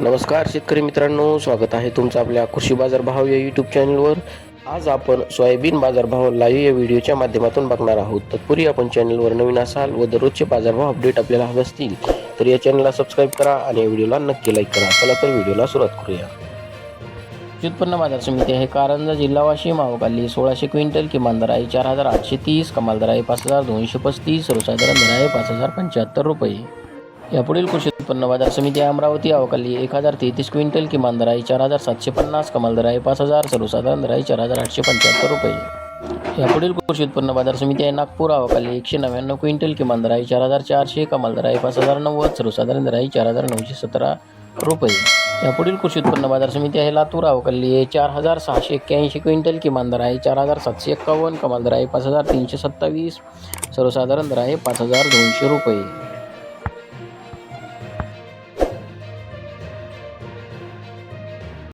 नमस्कार शेतकरी मित्रांनो, स्वागत आहे तुमचं आपल्या कृषी बाजार भाव या यूट्यूब चॅनलवर. आज आपण सोयाबीन बाजारभाव लाईव्ह या व्हिडिओच्या माध्यमातून बघणार आहोत. तत्पूर्वी आपण चॅनलवर नवीन असाल व दररोजचे बाजारभाव अपडेट आपल्याला हवे असतील तर या चॅनलला सबस्क्राईब करा आणि या व्हिडिओला नक्की लाईक करा. चला तर व्हिडिओला सुरुवात करूया. कृषी उत्पन्न बाजार समिती आहे कारंजा, जिल्हा वाशिम. आवकाली 1600 क्विंटल, किमान दर आहे 4830, कमाल दर आहे 5235, सर्वसाधारण दर आहे 5075 रुपये. यापुढील कृषी उत्पन्न बाजार समिती आहे अमरावती. आवकाली 1033 क्विंटल, किमान दर आहे 4750, कमाल दर आहे 5000, सर्वसाधारण दर आहे 4875 रुपये. यापुढील कृषी उत्पन्न बाजार समिती आहे नागपूर. आवकाली 199 क्विंटल, किमान दर आहे 4400, कमाल दर आहे 5090, सर्वसाधारण दर आहे 4917 रुपये. यापुढील कृषी उत्पन्न बाजार समिती आहे लातूर. आवकाली 4681 क्विंटल, किमान दर आहे 4751, कमाल दर आहे 5327, सर्वसाधारण दर आहे 5200 रुपये.